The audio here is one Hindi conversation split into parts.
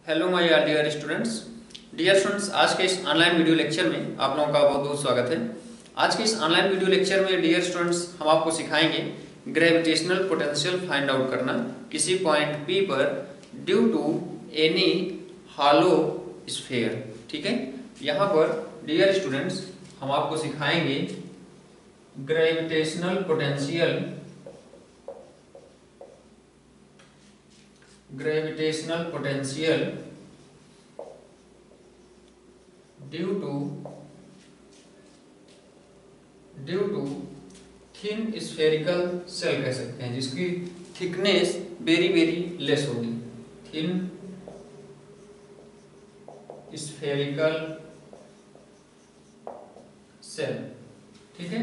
हेलो माय डियर स्टूडेंट्स, आज के इस ऑनलाइन वीडियो लेक्चर में आप लोगों का बहुत बहुत स्वागत है। आज के इस ऑनलाइन वीडियो लेक्चर में डियर स्टूडेंट्स हम आपको सिखाएंगे ग्रेविटेशनल पोटेंशियल फाइंड आउट करना किसी पॉइंट P पर due to any hollow sphere. ठीक है, यहाँ पर डियर स्टूडेंट्स हम आपको सिखाएंगे gravitational potential due to thin spherical shell कह सकते हैं, जिसकी थिकनेस वेरी वेरी लेस होगी। Thin spherical shell. ठीक है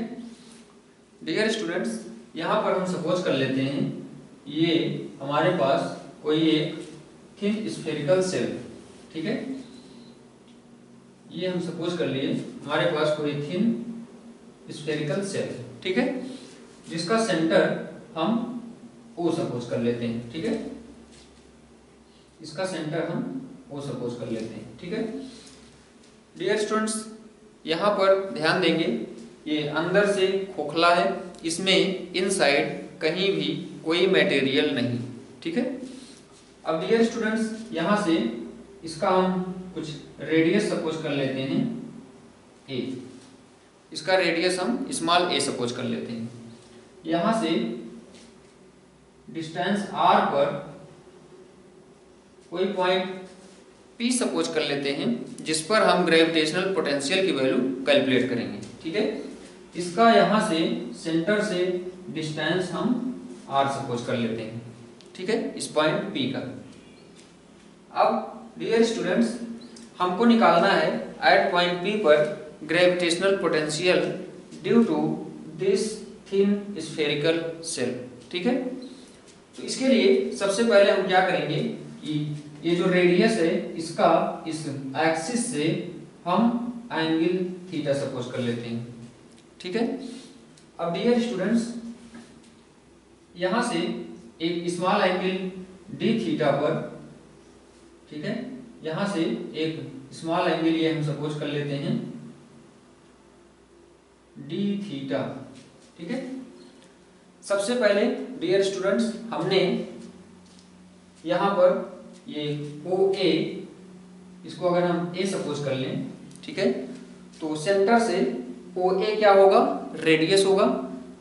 डियर स्टूडेंट्स, यहाँ पर हम सपोज कर लेते हैं ये हमारे पास कोई एक थिन स्फेरिकल सेल। ठीक है, ये हम सपोज कर लिए हमारे पास कोई थिन स्फेरिकल सेल। ठीक है, जिसका सेंटर हम O सपोज कर लेते हैं। ठीक है, इसका सेंटर हम O सपोज कर लेते हैं। ठीक है डियर स्टूडेंट्स, यहाँ पर ध्यान देंगे ये अंदर से खोखला है, इसमें इनसाइड कहीं भी कोई मटेरियल नहीं। ठीक है, अब डियर स्टूडेंट्स यहाँ से इसका हम कुछ रेडियस सपोज कर लेते हैं A। इसका रेडियस हम स्मॉल a सपोज कर लेते हैं। यहाँ से डिस्टेंस r पर कोई पॉइंट P सपोज कर लेते हैं, जिस पर हम ग्रेविटेशनल पोटेंशियल की वैल्यू कैलकुलेट करेंगे। ठीक है, इसका यहाँ से सेंटर से डिस्टेंस हम r सपोज कर लेते हैं। ठीक है, इस पॉइंट P का। अब डियर स्टूडेंट्स हमको निकालना है एट पॉइंट P पर gravitational potential due to this thin spherical shell. ठीक है, तो इसके लिए सबसे पहले हम क्या करेंगे कि ये जो रेडियस है इसका इस एक्सिस से हम एंगल थीटा सपोज कर लेते हैं। ठीक है, अब डियर स्टूडेंट्स यहाँ से एक स्मॉल एंगल d थीटा पर, ठीक है, यहाँ से एक स्मॉल एंगल ये हम सपोज कर लेते हैं d थीटा। ठीक है, सबसे पहले डियर स्टूडेंट्स हमने यहाँ पर ये OA, इसको अगर हम A सपोज कर लें, ठीक है, तो सेंटर से OA क्या होगा, रेडियस होगा।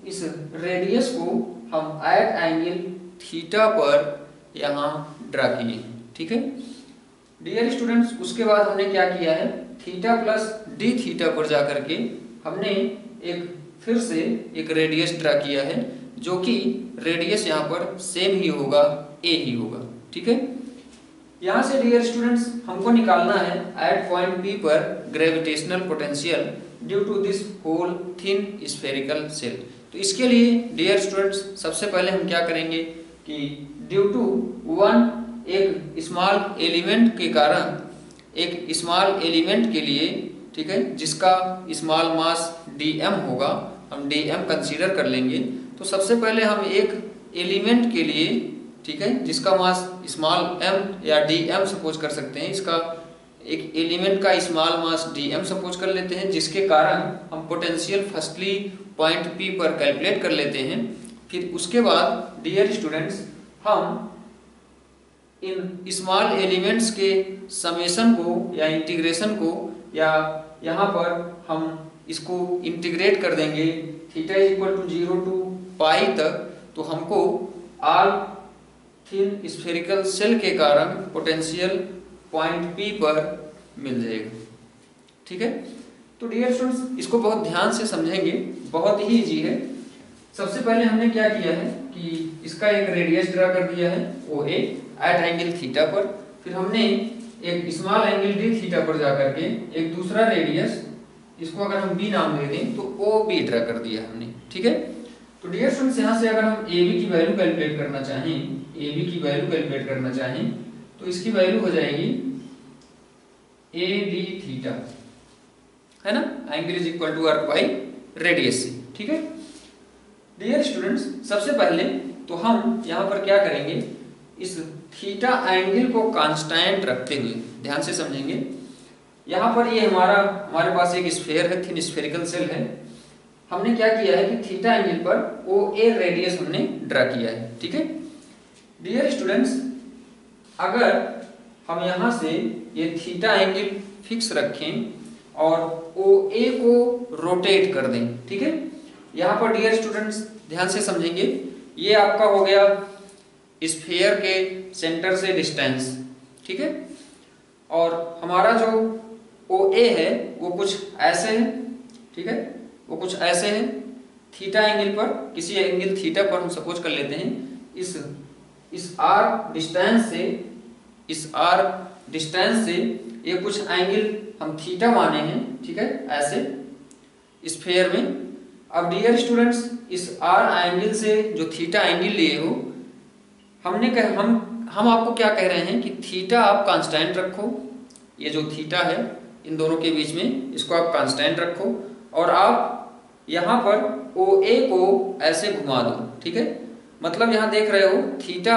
इस रेडियस को हम एट एंगल थीटा पर यहाँ ड्रा किए। ठीक है डियर स्टूडेंट्स, उसके बाद हमने क्या किया है, थीटा प्लस d थीटा पर जाकर के हमने एक फिर से एक रेडियस ड्रा किया है, जो कि रेडियस यहाँ पर सेम ही होगा, a ही होगा। ठीक है, यहाँ से डियर स्टूडेंट्स हमको निकालना है एट पॉइंट P पर gravitational potential due to this whole thin spherical shell. तो इसके लिए डियर स्टूडेंट्स सबसे पहले हम क्या करेंगे कि ड्यू टू वन, एक स्मॉल एलिमेंट के कारण, एक स्मॉल एलिमेंट के लिए, ठीक है, जिसका स्मॉल मास dm होगा, हम dm कंसीडर कर लेंगे। तो सबसे पहले हम एक एलिमेंट के लिए, ठीक है, जिसका मास स्मॉल m या dm सपोज कर सकते हैं, इसका एक एलिमेंट का स्मॉल मास dm सपोज कर लेते हैं, जिसके कारण हम पोटेंशियल फर्स्टली पॉइंट P पर कैलकुलेट कर लेते हैं। फिर उसके बाद डियर स्टूडेंट्स हम इन स्मॉल एलिमेंट्स के समेशन को या इंटीग्रेशन को, या यहाँ पर हम इसको इंटीग्रेट कर देंगे theta is equal to 0 to pi तक, तो हमको आर थिन स्फेरिकल सेल के कारण पोटेंशियल पॉइंट P पर मिल जाएगा। ठीक है, तो डियर स्टूडेंट्स इसको बहुत ध्यान से समझेंगे, बहुत ही इजी है। सबसे पहले हमने क्या किया है कि इसका एक रेडियस ड्रा कर दिया है OA एट एंगल थीटा पर। फिर हमने एक स्मॉल एंगल d थीटा पर जाकर के एक दूसरा रेडियस, इसको अगर हम B नाम दे दें तो OB ड्रा कर दिया हमने। ठीक है, तो डियर स्टूडेंट्स यहाँ से अगर हम AB की वैल्यू कैलकुलेट करना चाहें, AB की वैल्यू कैलकुलेट करना चाहें तो इसकी वैल्यू हो जाएगी AD थीटा, है ना, एंगल इज इक्वल टू अर्क बाई रेडियस से। ठीक है डियर स्टूडेंट्स, सबसे पहले तो हम यहाँ पर क्या करेंगे, इस थीटा एंगल को कांस्टेंट रखते हुए, ध्यान से समझेंगे। यहाँ पर ये हमारे पास एक स्फीयर है, थिन स्फेरिकल सेल है। हमने क्या किया है कि थीटा एंगल पर ओ ए रेडियस हमने ड्रा किया है, ठीक है। डियर स्टूडेंट्स, अगर हम यहाँ से ये थीटा एंगल फिक्स रखें और ओ ए को रोटेट कर दें, ठीक है। यहाँ पर डियर स्टूडेंट्स ध्यान से समझेंगे, ये आपका हो गया स्फीयर के सेंटर से डिस्टेंस, ठीक है। और हमारा जो ओ ए है वो कुछ ऐसे है, ठीक है, वो कुछ ऐसे है। थीटा एंगल पर, किसी एंगल थीटा पर हम सपोज कर लेते हैं इस आर डिस्टेंस से ये कुछ एंगल हम थीटा माने हैं, ठीक है, ऐसे स्फीयर में। अब डियर स्टूडेंट्स, इस आर एंगल से जो थीटा एंगल लिए हो, हम आपको क्या कह रहे हैं कि थीटा आप कांस्टेंट रखो, ये जो थीटा है इन दोनों के बीच में, इसको आप कांस्टेंट रखो और आप यहाँ पर ओ ए को ऐसे घुमा दो, ठीक है। मतलब यहाँ देख रहे हो थीटा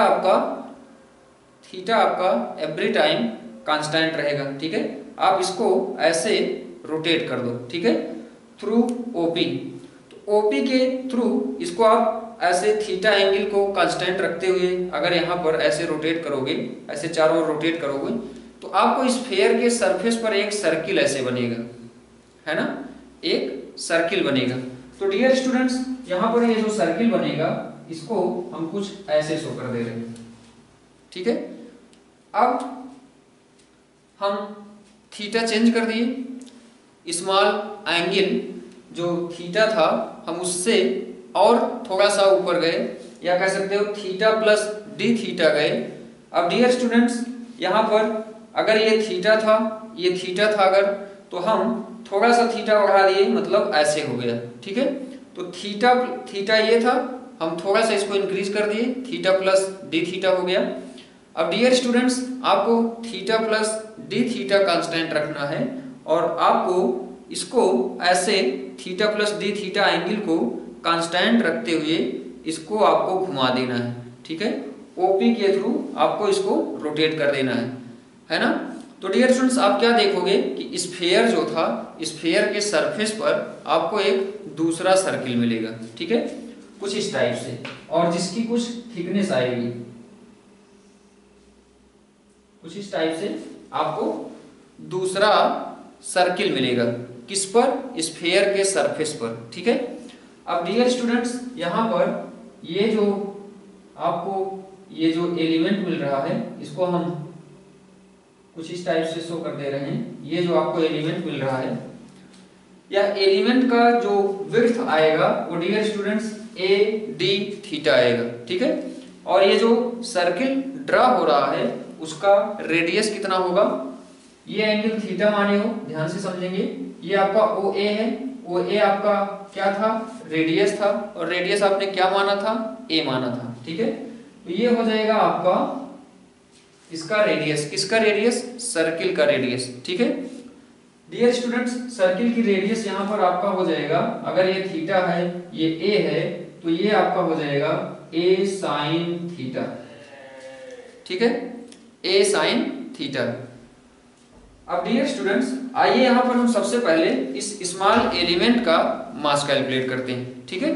आपका एवरी टाइम कांस्टेंट रहेगा, ठीक है। आप इसको ऐसे रोटेट कर दो, ठीक है, थ्रू ओपी। तो ओपी के थ्रू इसको आप ऐसे थीटा एंगल को कांस्टेंट रखते हुए अगर यहाँ पर ऐसे रोटेट करोगे, ऐसे चारों ओर रोटेट करोगे, तो आपको स्फीयर के सरफेस पर एक सर्किल ऐसे बनेगा, है ना, एक सर्किल बनेगा। तो डियर स्टूडेंट्स, यहाँ पर ये जो सर्किल बनेगा इसको हम कुछ ऐसे शो कर दे रहे हैं, ठीक है। अब हम थीटा चेंज कर दिए, स्मॉल एंगल जो थीटा था हम उससे और थोड़ा सा ऊपर गए, या कह सकते हो थीटा प्लस डी थीटा गए। अब डियर स्टूडेंट्स, यहाँ पर अगर ये थीटा था अगर, तो हम थोड़ा सा थीटा बढ़ा दिए, मतलब ऐसे हो गया, ठीक है। तो थीटा ये था, हम थोड़ा सा इसको इंक्रीज कर दिए, थीटा प्लस डी थीटा हो गया। अब डियर स्टूडेंट्स, आपको theta plus D theta constant रखना है और आपको इसको ऐसे theta plus D theta angle को कांस्टेंट रखते हुए इसको आपको घुमा देना है, ठीक है। ओपी के थ्रू आपको इसको रोटेट कर देना है ना। तो डियर स्टूडेंट्स, आप क्या देखोगे कि स्फीयर जो था, स्फीयर के सरफेस पर आपको एक दूसरा सर्किल मिलेगा, ठीक है, कुछ इस टाइप से, और जिसकी कुछ थिकनेस आएगी, कुछ इस टाइप से आपको दूसरा सर्किल मिलेगा। किस पर? स्फीयर के सरफेस पर, ठीक है। अब डियर स्टूडेंट्स, यहाँ पर ये जो आपको ये जो एलिमेंट मिल रहा है इसको हम कुछ इस टाइप से शो कर दे रहे हैं। ये जो आपको एलिमेंट मिल रहा है, या एलिमेंट का जो विड्थ आएगा वो dear students A D theta आएगा, ठीक है। और ये जो सर्किल ड्रा हो रहा है उसका रेडियस कितना होगा, ये एंगल थीटा माने हो, ध्यान से समझेंगे। ये आपका ओ ए है, ओ ए आपका क्या था, रेडियस था, और रेडियस आपने क्या माना था, ए माना था, ठीक है। तो ये हो जाएगा आपका इसका रेडियस, किसका रेडियस, सर्किल का रेडियस, ठीक है। डियर स्टूडेंट्स, सर्किल की रेडियस यहाँ पर आपका हो जाएगा, अगर ये थीटा है ये ए है, तो ये आपका हो जाएगा ए साइन थीटा, ठीक है, ए साइन थीटा। अब डियर स्टूडेंट्स, आइए यहाँ पर हम सबसे पहले इस स्मॉल एलिमेंट का मास कैलकुलेट करते हैं, ठीक है।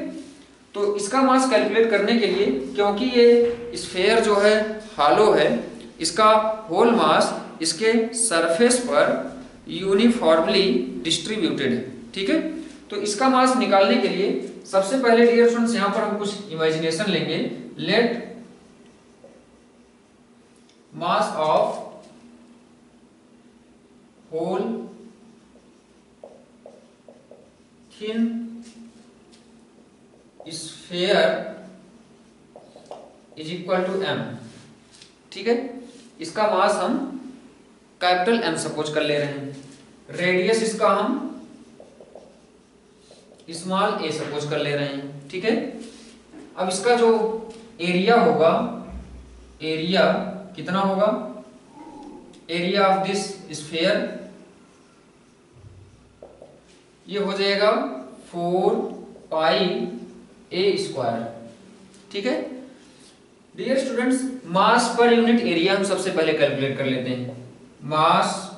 तो इसका मास कैलकुलेट करने के लिए, क्योंकि ये स्फीयर जो है हॉलो है, इसका होल मास इसके सरफेस पर यूनिफॉर्मली डिस्ट्रीब्यूटेड है, ठीक है। तो इसका मास निकालने के लिए सबसे पहले डियर स्टूडेंट्स यहाँ पर हम कुछ इमेजिनेशन लेंगे। Let mass of whole thin sphere is equal to m, ठीक है। इसका मास हम कैपिटल M सपोज कर ले रहे हैं, रेडियस इसका हम स्मॉल a सपोज कर ले रहे हैं, ठीक है। अब इसका जो एरिया होगा, एरिया कितना होगा, एरिया ऑफ दिस स्फीयर ये हो जाएगा 4 पाई a स्क्वायर, ठीक है। डियर स्टूडेंट्स, मास पर यूनिट एरिया हम सबसे पहले कैलकुलेट कर लेते हैं। मास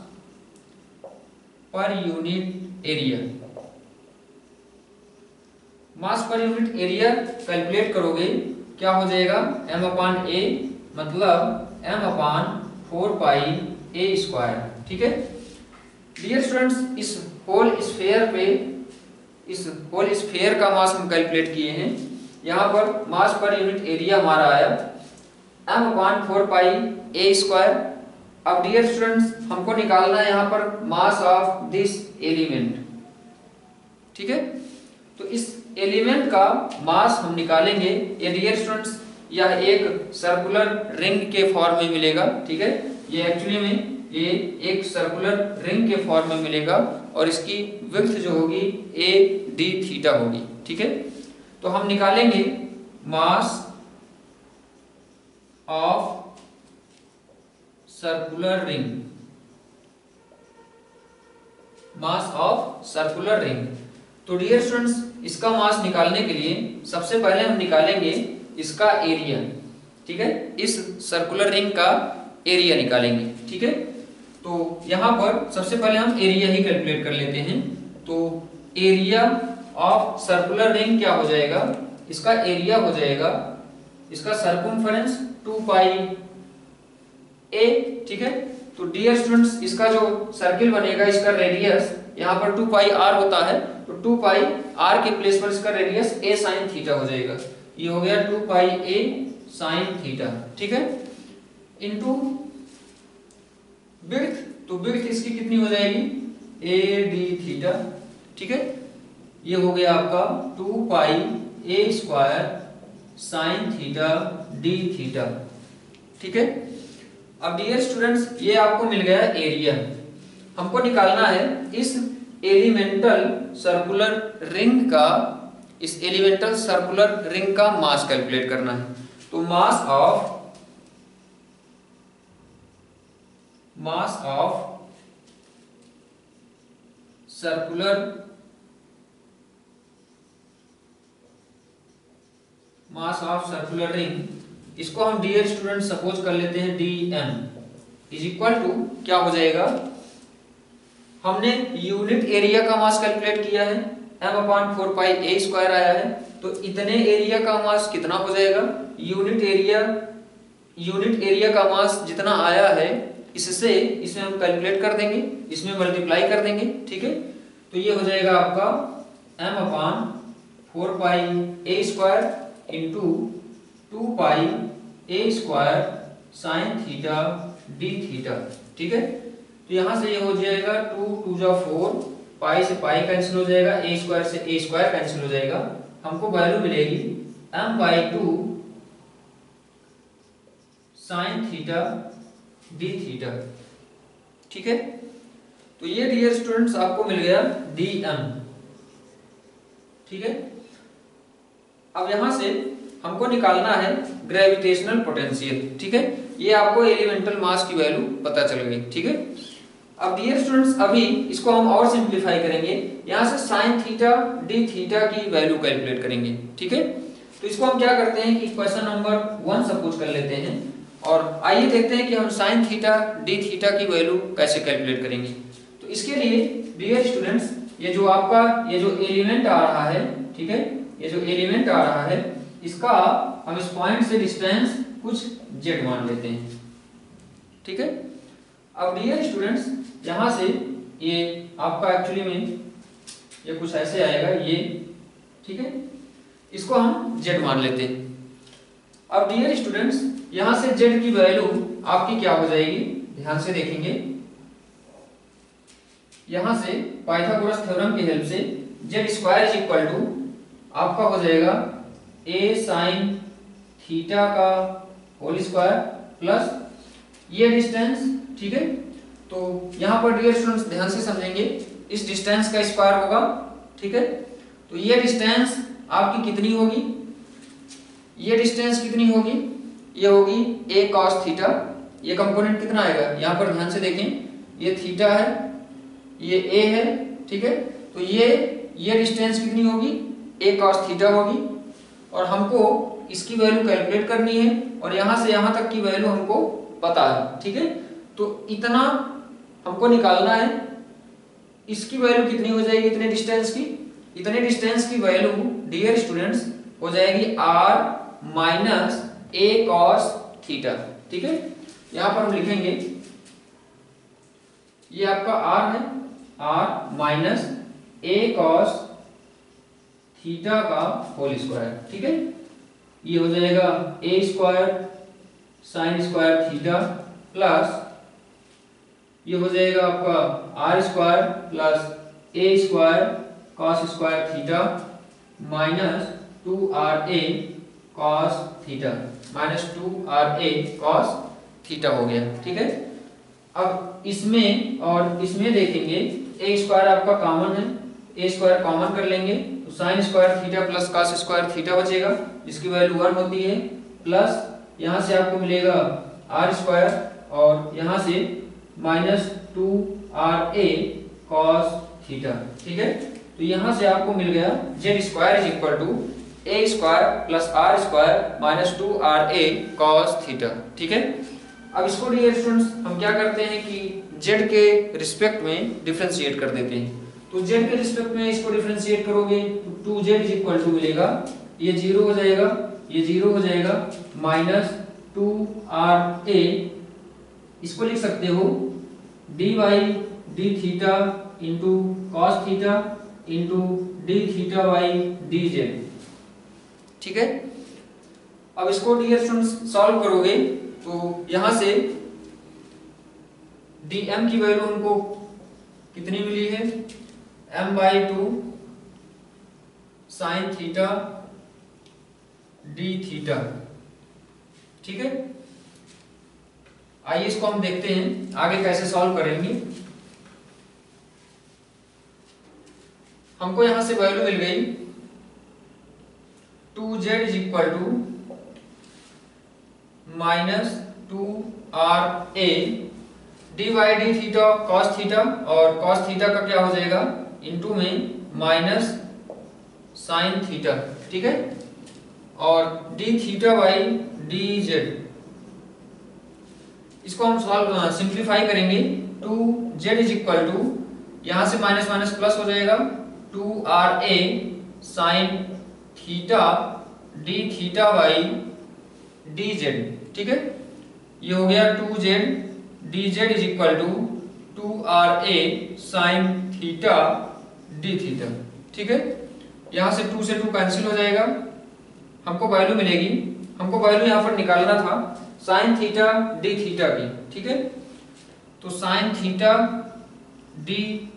पर यूनिट एरिया, मास पर यूनिट एरिया कैलकुलेट करोगे क्या हो जाएगा, m अपान ए मतलब m upon 4 pi a square. ठीक है डियर स्टूडेंट्स, इस होल स्फेयर का मास हम कैलकुलेट किए हैं। यहाँ पर मास पर यूनिट एरिया हमारा आया m upon 4 pi a square. अब डियर स्टूडेंट्स, हमको निकालना है यहाँ पर मास ऑफ दिस एलिमेंट। ठीक है, तो इस एलिमेंट का मास हम निकालेंगे। ये डियर स्टूडेंट्स यह एक सर्कुलर रिंग के फॉर्म में मिलेगा। ठीक है, ये एक्चुअली में ये एक सर्कुलर रिंग के फॉर्म में मिलेगा और इसकी विड्थ जो होगी ए डी थीटा होगी। ठीक है, तो हम निकालेंगे mass of circular ring, mass of circular ring. तो डियर स्टूडेंट्स, इसका मास निकालने के लिए सबसे पहले हम निकालेंगे इसका एरिया। ठीक है, इस सर्कुलर रिंग का एरिया निकालेंगे। ठीक है, तो यहाँ पर सबसे पहले हम एरिया ही कैलकुलेट कर लेते हैं। तो एरिया ऑफ सर्कुलर रिंग क्या हो जाएगा, इसका एरिया हो जाएगा इसका सर्कमफरेंस 2 पाई ए। ठीक है, तो डियर स्टूडेंट्स, इसका जो सर्किल बनेगा इसका रेडियस यहाँ पर 2 पाई आर होता है, तो 2 पाई आर के प्लेस पर इसका रेडियस ए साइन थीटा हो जाएगा। ये हो गया 2 पाई ए साइन थीटा। ठीक है, इनटू विड्थ, तो विड्थ इसकी कितनी हो जाएगी, ए डी थीटा। ठीक है, ये हो गया आपका 2 pi a square sine theta d theta. ठीक है, अब डियर स्टूडेंट्स, ये आपको मिल गया एरिया। हमको निकालना है इस एलिमेंटल सर्कुलर रिंग का, इस एलिमेंटल सर्कुलर रिंग का मास कैलकुलेट करना है। तो मास ऑफ सर्कुलर रिंग, इसको हम डियर स्टूडेंट सपोज कर लेते हैं dm इज इक्वल टू क्या हो जाएगा, हमने यूनिट एरिया का मास कैलकुलेट किया है, m upon 4 pi a square आया है, तो इतने एरिया का मास कितना हो जाएगा, यूनिट एरिया का मास जितना आया है इससे इसमें हम कैलकुलेट कर देंगे, इसमें मल्टीप्लाई कर देंगे। ठीक है, तो ये हो जाएगा आपका m upon 4 pi a square into 2 pi a square sine theta d theta. ठीक है, तो यहां से ये हो जाएगा 2 2 जा 4, पाई से पाई कैंसिल हो जाएगा, ए स्क्वायर से ए स्क्वायर कैंसिल हो जाएगा, हमको वैल्यू मिलेगी m by 2 sign theta d theta. ठीक है, तो ये डियर स्टूडेंट्स आपको मिल गया dm। ठीक है, अब यहां से हमको निकालना है ग्रेविटेशनल पोटेंशियल। ठीक है, ये आपको एलिमेंटल मास की वैल्यू पता चल गई। ठीक है, अब डियर स्टूडेंट्स, अभी इसको हम और सिंप्लीफाई करेंगे, यहां से साइन थीटा डी थीटा की वैल्यू कैलकुलेट करेंगे। ठीक है, तो इसको हम क्या करते हैं कि क्वेश्चन नंबर 1 सपोज कर लेते हैं और आइए देखते हैं कि हम साइन थीटा डी थीटा की वैल्यू कैसे कैलकुलेट करेंगे। तो इसके लिए डियर स्टूडेंट्स, ये जो आपका ये जो एलिमेंट आ रहा है, ठीक है, ये जो एलिमेंट आ रहा है इसका हम इस पॉइंट से डिस्टेंस कुछ z मान लेते हैं। ठीक है, अब डियर स्टूडेंट्स, यहां से ये आपका एक्चुअली में ये कुछ ऐसे आएगा ये। ठीक है, इसको हम z मान लेते हैं। अब डियर स्टूडेंट्स, यहां से z की वैल्यू आपकी क्या हो जाएगी, ध्यान से देखेंगे, यहां से पाइथागोरस थ्योरम की हेल्प से z square is equal to आपका हो जाएगा a साइन थीटा का होल स्क्वायर प्लस ये डिस्टेंस। ठीक है, तो यहां पर डियर स्टूडेंट्स ध्यान से समझेंगे, इस डिस्टेंस का स्क्वायर होगा। ठीक है, तो ये डिस्टेंस आपकी कितनी होगी, ये डिस्टेंस कितनी होगी, ये होगी a cos थीटा। ये कंपोनेंट कितना आएगा, यहां पर ध्यान से देखें, ये थीटा है, ये a है। ठीक है, तो ये डिस्टेंस कितनी होगी, a cos थीटा होगी और हमको इसकी वैल्यू कैलकुलेट करनी है और यहाँ से यहाँ तक की वैल्यू हमको पता है, ठीक है। तो इतना हमको निकालना है, इसकी वैल्यू कितनी हो जाएगी इतने डिस्टेंस की, इतने डिस्टेंस की वैल्यू डियर स्टूडेंट्स हो जाएगी r minus a cos theta, ठीक है। यहाँ पर हम लिखेंगे ये आपका r है, r minus a cos theta का होल स्क्वायर, ठीक है। ये हो जाएगा a square sine square theta plus ये हो जाएगा आपका r square plus a square cos square theta minus 2ra cos theta minus 2ra cos theta हो गया, ठीक है। अब इसमें और इसमें देखेंगे a स्क्वायर आपका कॉमन है, a स्क्वायर कॉमन कर लेंगे तो sine square theta plus cos square theta बचेगा जिसकी वैल्यू 1 होती है, प्लस यहाँ से आपको मिलेगा r स्क्वायर और यहाँ से माइनस 2ra cos थीटा, ठीक है। तो यहाँ से आपको मिल गया z square is equal to a square plus r square minus 2ra cos theta, ठीक है। अब इसको डियर स्टूडेंट्स हम क्या करते हैं कि z के रिस्पेक्ट में डिफरेंशिएट कर देते हैं। तो z के रिस्पेक्ट में इसको डिफरेंशिएट करोगे तो 2z इज इक्वल टू मिलेगा, ये 0 हो जाएगा, ये 0 हो जाएगा माइनस 2ra, इसको लिख सकते हो dy d theta into cos theta into d theta by dz, ठीक है। अब इसको डियर स्टूडेंट्स सॉल्व करोगे तो यहां से dm की वैल्यू हमको कितनी मिली है, m/2 sign theta d theta, ठीक है। आइए इसको हम देखते हैं आगे कैसे सॉल्व करेंगे। हमको यहां से वैल्यू मिल गई 2z is equal to minus 2ra dy d theta cos theta और cos थीटा का क्या हो जाएगा इनटू में माइनस साइन थीटा, ठीक है, और d थीटा बाई dz। इसको हम सॉल्व सिंप्लीफाई करेंगे 2z इज इक्वल टू यहां से माइनस माइनस प्लस हो जाएगा 2ra sine theta d theta by dz, ठीक है। ये हो गया 2z dz is equal to 2ra sine theta d theta, ठीक है। यहां से 2 से 2 कैंसिल हो जाएगा, हमको वैल्यू मिलेगी, हमको वैल्यू यहां पर निकालना था साइन थीटा d थीटा की, ठीक है। तो sine theta d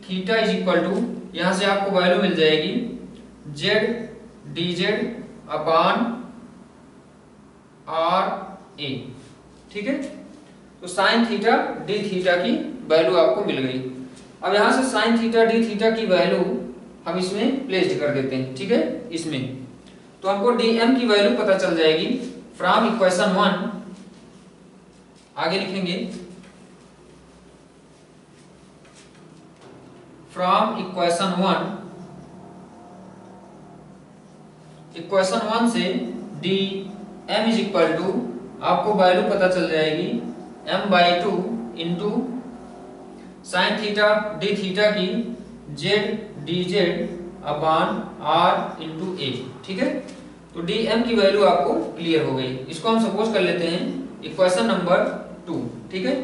theta is equal to यहां से आपको वैल्यू मिल जाएगी z dz अपॉन ra, ठीक है। तो साइन थीटा d थीटा की वैल्यू आपको मिल गई। अब यहां से साइन थीटा d थीटा की वैल्यू हम इसमें प्लेस्ड कर देते हैं, ठीक है, इसमें। तो हमको dm की वैल्यू पता चल जाएगी फ्रॉम इक्वेशन 1, आगे लिखेंगे फ्रॉम इक्वेशन 1 से dm इज इक्वल टू आपको वैल्यू पता चल जाएगी m/2 into sine theta d theta की z dz upon r into a, ठीक है। तो dm की वैल्यू आपको क्लियर हो गई। इसको हम सपोज कर लेते हैं इक्वेशन नंबर 2, ठीक है।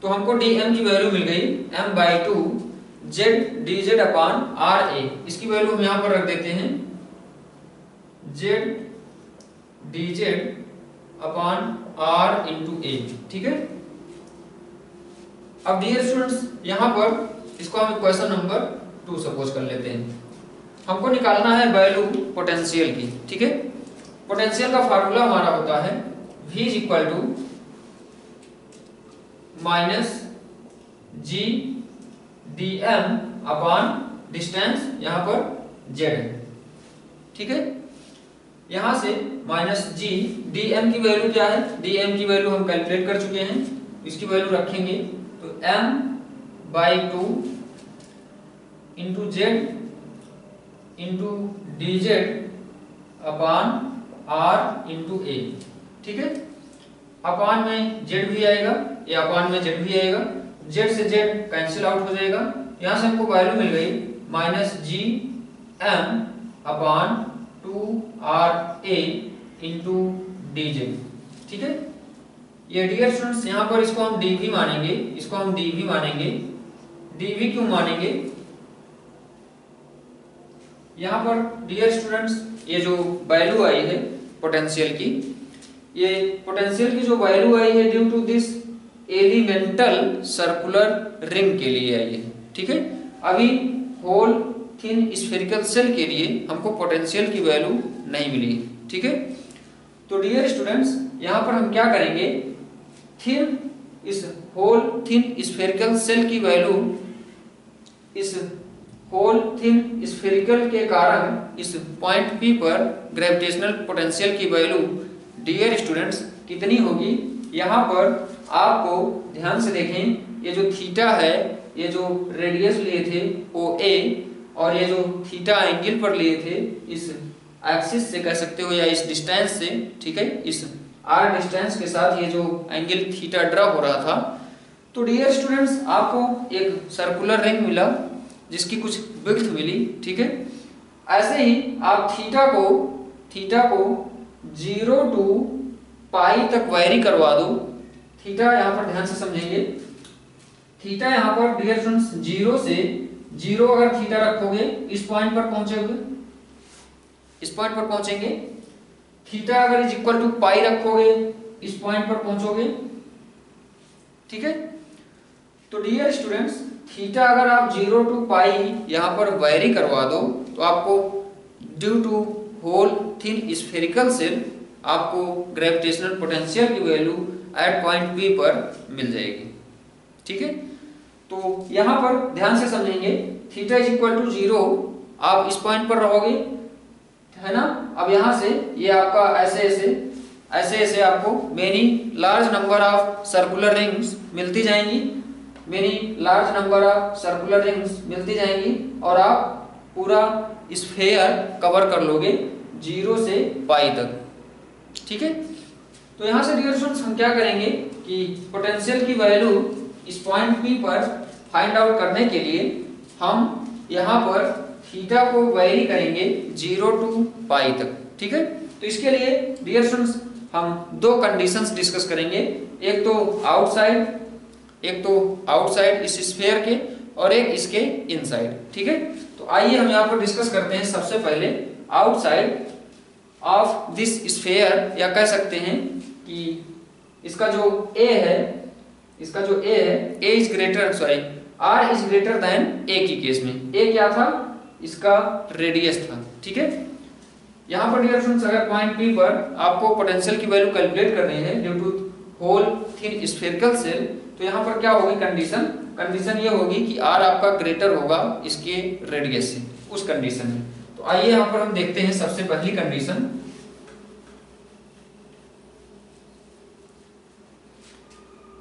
तो हमको dm की वैल्यू मिल गई m/2 z dz upon ra, इसकी वैल्यू हम यहां पर रख देते हैं z dz upon r into a, ठीक है। अब डियर स्टूडेंट्स यहां पर इसको हम इक्वेशन नंबर 2 सपोज कर लेते हैं। हमको निकालना है वैल्यू पोटेंशियल की, ठीक है। पोटेंशियल का फार्मूला हमारा होता है v is equal to minus g dm upon distance यहां पर z है, ठीक है। यहां से माइनस g dm की वैल्यू क्या है, dm की वैल्यू हम कैलकुलेट कर चुके हैं, इसकी वैल्यू रखेंगे तो m/2 into z into dz upon R into A, ठीक है। अपान में जेड भी आएगा, ये अपान में जेड भी आएगा, जेड से जेड कैंसिल आउट हो जाएगा। यहां से हमको वैल्यू मिल गई माइनस जी एम अपान 2RA इंटू डी जेड, ठीक है। ये डियर स्टूडेंट्स यहाँ पर इसको हम डीवी मानेंगे, इसको हम डीवी मानेंगे। डीवी क्यों मानेंगे? यहाँ पर डियर स्टूडेंट्स ये जो वैल्यू आई है पोटेंशियल की, ये पोटेंशियल की जो वैल्यू आई है due to this elemental circular ring के लिए आई है, ठीक है। अभी होल थिन स्फेरिकल सेल के लिए हमको पोटेंशियल की वैल्यू नहीं मिली, ठीक है। तो डियर स्टूडेंट्स यहाँ पर हम क्या करेंगे, थिन इस होल थिन स्फेरिकल सेल की वैल्यू इस होल थिन स्फेरिकल के कारण इस पॉइंट P पर ग्रेविटेशनल पोटेंशियल की वैल्यू डियर स्टूडेंट्स कितनी होगी? यहाँ पर आपको ध्यान से देखें, ये जो थीटा है, ये जो रेडियस लिए थे OA और ये जो थीटा एंगल पर लिए थे इस एक्सिस से कह सकते हो या इस डिस्टेंस से, ठीक है, इस r डिस्टेंस के साथ ये जो एंगल थीटा ड्रा हो रहा था। तो डियर स्टूडेंट्स आपको एक सर्कुलर रिंग मिला जिसकी कुछ विड्थ मिली, ठीक है। ऐसे ही आप थीटा को 0 टू पाई तक वेरी करवा दो। थीटा यहाँ पर ध्यान से समझेंगे, थीटा यहाँ पर डियर स्टूडेंट्स 0 से 0 अगर थीटा रखोगे इस पॉइंट पर पहुंचोगे, इस पॉइंट पर पहुंचेंगे। थीटा अगर इज इक्वल टू पाई रखोगे इस पॉइंट पर पहुंचोगे, ठीक है। तो डियर स्टूडेंट्स थीटा अगर आप 0 टू पाई यहाँ पर वेरी करवा दो तो आपको due to whole thin spherical shell आपको ग्रेविटेशनल पोटेंशियल की वैल्यू एट पॉइंट P पर मिल जाएगी, ठीक है। तो यहाँ पर ध्यान से समझेंगे, थीटा इज इक्वल टू 0 आप इस पॉइंट पर रहोगे, है ना। अब यहाँ से ये आपका ऐसे ऐसे आपको many large number of circular rings मिलती जाएंगी, many large number of circular rings मिलती जाएंगी और आप पूरा स्फेयर कवर कर लोगे 0 से पाई तक, ठीक है। तो यहाँ से डियर स्टूडेंट्स हम क्या करेंगे कि पोटेंशियल की वैल्यू इस पॉइंट P पर फाइंड आउट करने के लिए हम यहाँ पर थीटा को वेरी करेंगे 0 टू पाई तक, ठीक है। तो इसके लिए डियर स्टूडेंट्स हम दो कंडीशंस डिस्कस करेंगे, एक तो आउटसाइड इस स्फीयर के और एक इसके इनसाइड, ठीक है। तो आइए हम यहाँ पर डिस्कस करते हैं सबसे पहले आउटसाइड ऑफ दिस स्फीयर, या कह सकते हैं कि इसका जो A है, A is greater R is greater than A की केस में A क्या था? इसका रेडियस था, ठीक है। यहाँ पर डियर स्टूडेंट्स अगर पॉइंट P पर आपको पोटेंशियल की वैल्यू कैलकुलेट करनी है due to whole thin spherical shell, तो यहाँ पर क्या होगी कंडीशन ये होगी कि R आपका ग्रेटर होगा इसके रेडियस से, उस कंडीशन में। तो आइए यहाँ पर हम देखते हैं सबसे पहली कंडीशन।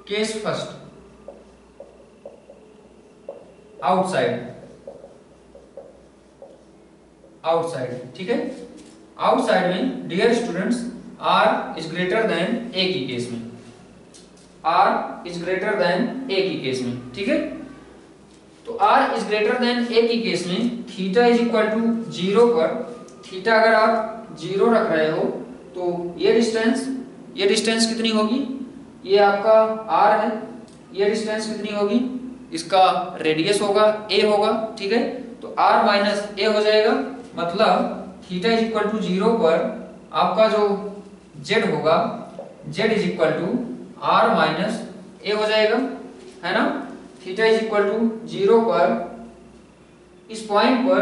केस फर्स्ट, आउटसाइड, ठीक है। आउटसाइड में dear students R is greater than A की केस में, R is greater than A की केस में, ठीक है। तो R is greater than A की केस में थीटा इज इक्वल टू 0 पर, थीटा अगर आप 0 रख रहे हो तो ये डिस्टेंस कितनी होगी? ये आपका R है, ये डिस्टेंस कितनी होगी? इसका रेडियस होगा A होगा, ठीक है। तो R माइनस A हो जाएगा, मतलब थीटा इज इक्वल टू 0 पर आपका जो Z होगा Z is equal to R minus A हो जाएगा, है ना। थीटा इज इक्वल टू 0 पर इस पॉइंट पर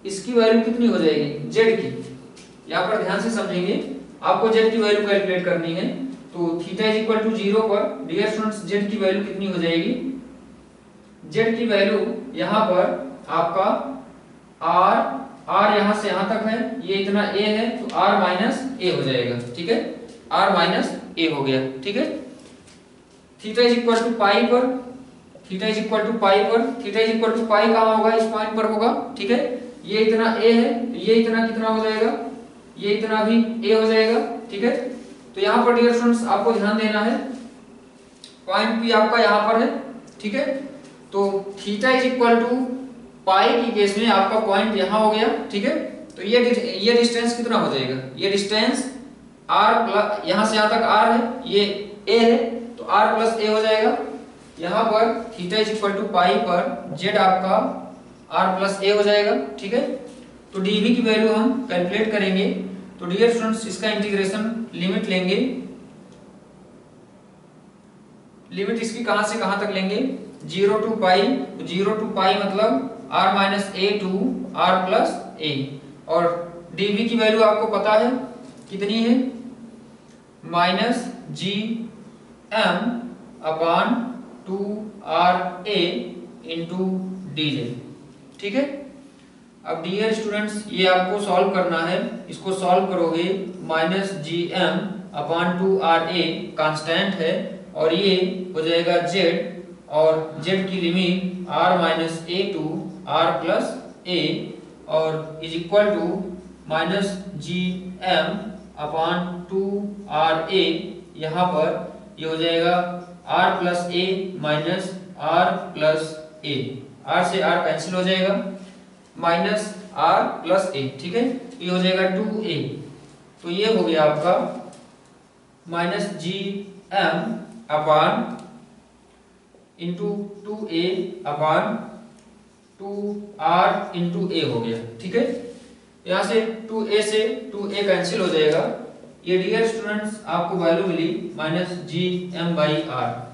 इसकी वैल्यू कितनी हो जाएगी? Z की। यहाँ पर ध्यान से समझेंगे, आपको Z की वैल्यू कैलकुलेट करनी है। तो थीटा इज इक्वल टू 0 पर डियर स्टूडेंट्स Z की वैल्यू कितनी हो जाएगी? Z की वैल्यू यहाँ पर आपका R यहाँ से यहाँ तक है, ये इतना A है, तो R माइनस A हो जाएगा, ठीक है। R माइनस A हो गया, ठीक है। थीटा इज इक्वल टू पाई पर, थीटा इज इक्वल टू पाई कहाँ होगा? इस पॉइंट पर होगा, ठीक है। ये इतना A है, ये इतना कितना हो जाएगा? ये इतना भी a हो जाएगा, ठीक है। तो यहाँ पर डियर स्टूडेंट्स आपको ध्यान देना है, पॉइंट P आपका यहाँ पर है, ठीक है। तो थीटा इज इक्वल टू पाई की केस में आपका पॉइंट यहाँ हो गया, ठीक है। तो ये डिस्टेंस कितना हो जाएगा, ये डिस्टेंस r प्लस यहाँ से यहाँ तक r है, ये a है, तो r प्लस a हो जाएगा। यहाँ पर थीटा इज इक्वल टू पाई पर z आपका r प्लस a हो जाएगा, ठीक है। तो dv की वैल्यू हम कैलकुलेट करेंगे। तो डियर स्टूडेंट्स इसका इंटीग्रेशन लिमिट लेंगे, लिमिट इसकी कहां से कहां तक लेंगे, 0 टू पाई, तो 0 टू पाई मतलब r minus a to r plus a, और dv की वैल्यू आपको पता है कितनी है, minus G M upon 2r a into dj, ठीक है। अब डियर स्टूडेंट्स ये आपको सॉल्व करना है, इसको सॉल्व करोगे minus G M upon 2ra constant है, और ये हो जाएगा z, और z की limit r minus a to r plus a, और is equal to minus G M upon 2ra, यहाँ पर ये हो जाएगा r plus a minus r plus a, r से r कैंसिल हो जाएगा, माइनस r प्लस a, ठीक है। ये हो जाएगा 2a, तो ये हो गया आपका minus G M upon into 2a upon 2r into a हो गया, ठीक है। यहाँ से 2a से 2a कैंसिल हो जाएगा, ये डियर स्टूडेंट्स आपको वैल्यू मिली minus G M by R.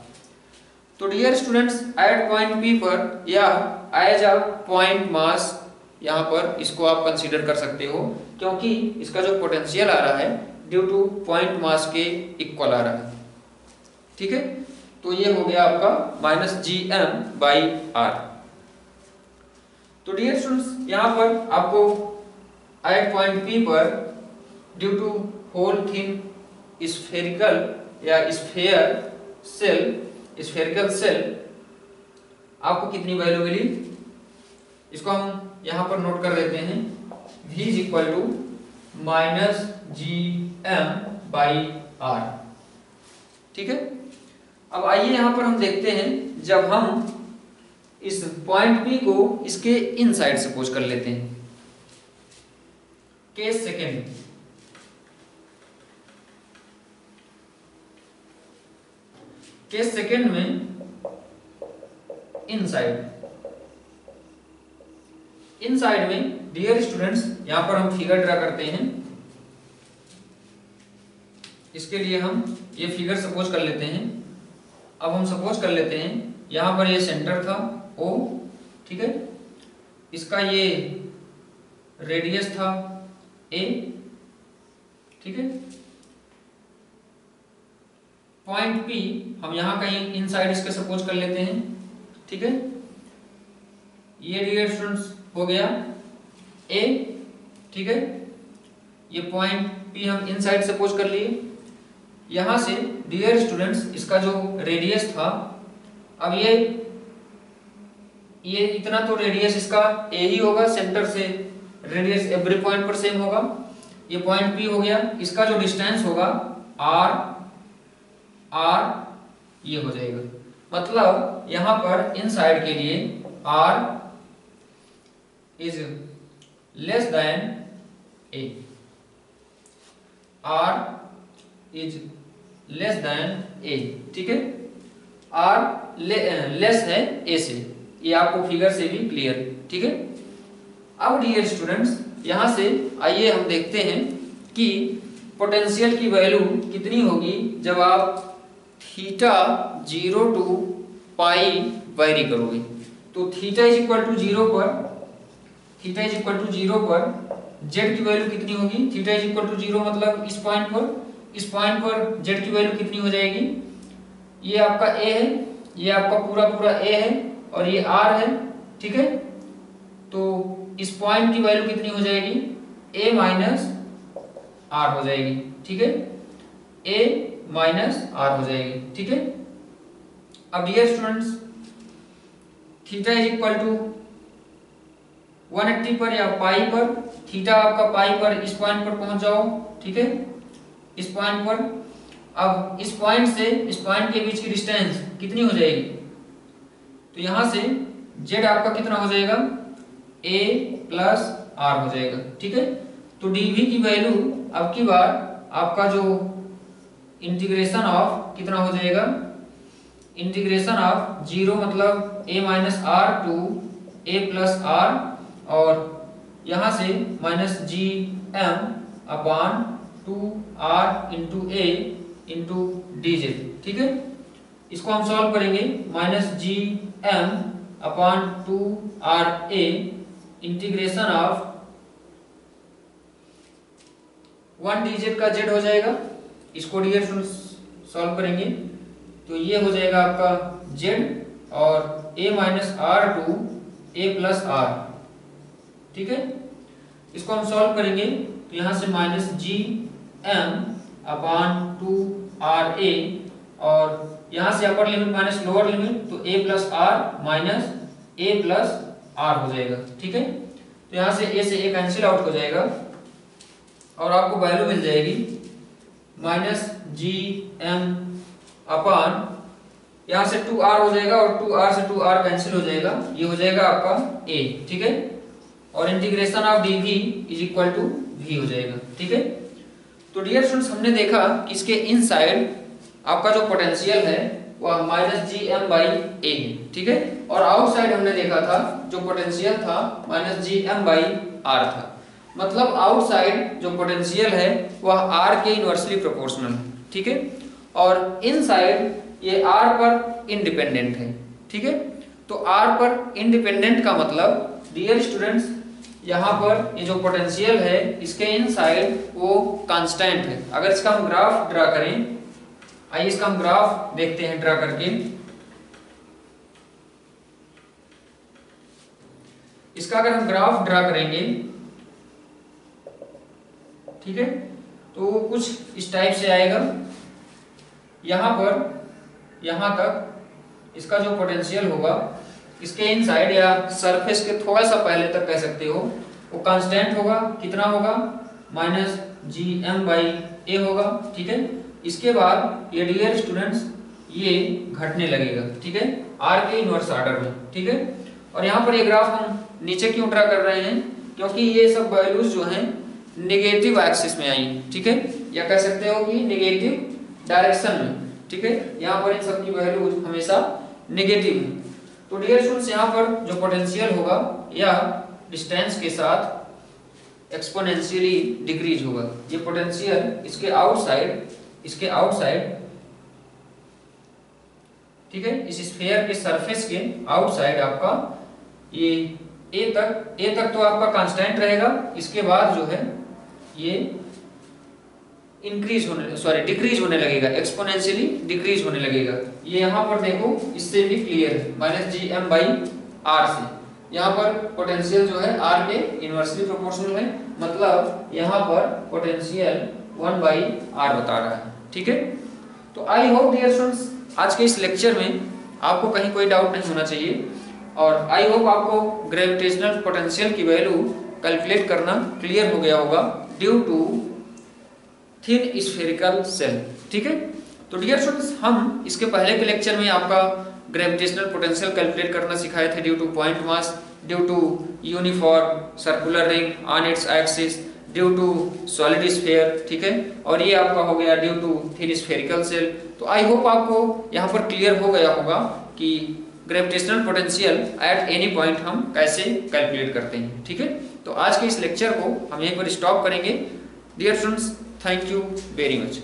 तो dear students at point P पर या एज अ पॉइंट मास यहाँ पर इसको आप कंसीडर कर सकते हो, क्योंकि इसका जो पोटेंशियल आ रहा है ड्यू टू पॉइंट मास के इक्वल आ रहा है, ठीक है। तो ये हो गया आपका minus G M by R. तो डियर स्टूडेंट्स यहाँ पर आपको एट पॉइंट P पर due to whole thin spherical या स्फेरिकल सेल आपको कितनी वैल्यू मिली, इसको हम यहां पर नोट कर लेते हैं, v is equal to minus G M by R, ठीक है। अब आइए यहां पर हम देखते हैं, जब हम इस पॉइंट P को इसके इन साइड सपोज कर लेते हैं, केस सेकेंड, केस सेकेंड में इनसाइड में डियर स्टूडेंट्स यहां पर हम फिगर ड्रा करते हैं। इसके लिए हम ये फिगर सपोज कर लेते हैं। अब हम सपोज कर लेते हैं यहां पर ये सेंटर था O, ठीक है, इसका ये रेडियस था A, ठीक है। पॉइंट P हम यहां कहीं इनसाइड इसके सपोज कर लेते हैं, ठीक है। ये डियर स्टूडेंट्स हो गया A, ठीक है। ये पॉइंट P हम इनसाइड सपोज कर लिए। यहां से डियर स्टूडेंट्स इसका जो रेडियस था, अब ये इतना तो रेडियस इसका A ही होगा, सेंटर से रेडियस एवरी पॉइंट पर सेम होगा। ये पॉइंट P हो गया, इसका जो डिस्टेंस होगा R ये हो जाएगा, मतलब यहां पर इनसाइड के लिए R is less than A, R is less than A, ठीक है। R लेस है A से, ये आपको फिगर से भी क्लियर, ठीक है। अब डियर स्टूडेंट्स यहां से आइए हम देखते हैं कि पोटेंशियल की वैल्यू कितनी होगी जब आप थीटा 0 टू पाई वेरी करोगे। तो थीटा इज इक्वल टू 0 पर z की वैल्यू कितनी होगी, थीटा इज इक्वल टू 0 मतलब इस पॉइंट पर z की वैल्यू कितनी हो जाएगी, ये आपका a है, ये आपका पूरा a है, और ये r है, ठीक है। तो इस पॉइंट की वैल्यू कितनी हो जाएगी, a माइनस r हो जाएगी, ठीक है, a माइनस r हो जाएगी, ठीक है। अब dear students theta is equal to 180 पर या पाई पर, थीटा आपका पाई पर, इस पॉइंट पर पहुंच जाओ, ठीक है, इस पॉइंट पर। अब इस पॉइंट से इस पॉइंट के बीच की डिस्टेंस कितनी हो जाएगी, तो यहां से z आपका कितना हो जाएगा, a प्लस r हो जाएगा, ठीक है। तो dv की वैल्यू अब की बार आपका जो इंटीग्रेशन ऑफ कितना हो जाएगा, इंटीग्रेशन ऑफ 0 मतलब a minus R to a plus R, और यहां से minus G M upon 2r into a into dz, ठीक है। इसको हम सॉल्व करेंगे, minus G M upon 2r a integration of 1 dz का z हो जाएगा। इसको डियर सॉल्व करेंगे तो ये हो जाएगा आपका z और a minus R to a plus R, ठीक है। इसको हम सॉल्व करेंगे तो यहां से minus G M upon 2r a, और यहां से upper limit minus lower limit, तो a plus R minus a plus R हो जाएगा, ठीक है। तो यहां से a से a कैंसिल आउट हो जाएगा और आपको वैल्यू मिल जाएगी माइनस जी एम अपॉन, यहां से 2r हो जाएगा और 2r से 2r कैंसिल हो जाएगा, ये हो जाएगा आपका a, ठीक है। और integration of dv is equal to v हो जाएगा, ठीक है। तो डियर स्टूडेंट्स, हमने देखा कि इसके इनसाइड आपका जो पोटेंशियल है वह माइनस जी एम बाई ए है, ठीक है। और आउटसाइड हमने देखा था जो पोटेंशियल था minus G M by R था, मतलब आउटसाइड जो पोटेंशियल है वह आर के इनवर्सली प्रोपोर्शनल है, ठीक है। और इनसाइड ये आर पर इंडिपेंडेंट है, ठीक है। तो आर पर इंडिपेंडेंट का मतलब डियर स्टूडेंट्स, यहाँ पर ये जो पोटेंशियल है इसके इनसाइड वो कांस्टेंट है। अगर इसका हम ग्राफ ड्रा करें, आइए इसका हम ग्राफ देखते हैं ड्रा करके। इसका अगर हम ग्राफ ड्रा करेंगे, ठीक है, तो वो कुछ इस टाइप से आएगा। यहां पर यहां तक इसका जो पोटेंशियल होगा इसके इनसाइड या सरफेस के थोड़ा सा पहले तक कह सकते हो, वो कांस्टेंट होगा, कितना होगा, माइनस जी एम बाई ए होगा, ठीक है। इसके बाद ये डियर स्टूडेंट्स ये घटने लगेगा, ठीक है, आर के इनवर्स ऑर्डर में, ठीक है। और यहाँ पर ये ग्राफ हम नीचे क्यों ड्रा कर रहे हैं, क्योंकि ये सब वैल्यूज जो हैं नेगेटिव एक्सिस में आई, ठीक है, या कह सकते हो कि नेगेटिव डायरेक्शन में, ठीक है। यहाँ पर इन सब की वैल्यूज हमेशा नेगेटिव है। तो डियर स्टूडेंट्स, यहाँ पर जो पोटेंशियल होगा या डिस्टेंस के साथ एक्सपोनेंशियली डिक्रीज होगा। ये पोटेंशियल इसके आउटसाइड, ठीक है, इस स्फीयर के सरफेस के आउटसाइड आपका ये ए तक तो आपका कांस्टेंट रहेगा। इसके बाद जो है ये डिक्रीज होने लगेगा, एक्सपोनेंशियली डिक्रीज होने लगेगा। ये यहाँ पर देखो, इससे भी क्लियर है, minus G M by R से। यहाँ पर पोटेंशियल जो है आर के इनवर्सली प्रोपोर्शनल है, मतलब यहाँ पर पोटेंशियल 1 बाई आर बता रहा है, ठीक है। तो आई होप डियर स्टूडेंट्स, आज के इस लेक्चर में आपको कहीं कोई डाउट नहीं होना चाहिए, और आई होप आपको ग्रेविटेशनल पोटेंशियल की वैल्यू कैलकुलेट करना क्लियर हो गया होगा due to thin spherical shell, ठीक है। तो डियर स्टूडेंट्स, हम इसके पहले के लेक्चर में आपका ग्रेविटेशनल पोटेंशियल कैलकुलेट करना सिखाए थे due to point mass, due to uniform circular ring on its axis, due to solid sphere, ठीक है। और ये आपका हो गया due to thin spherical shell. तो आई होप आपको यहाँ पर क्लियर हो गया होगा कि gravitational potential at any point हम कैसे कैलकुलेट करते हैं, ठीक है। तो आज के इस लेक्चर को हम यहीं पर स्टॉप करेंगे dear students. Thank you very much.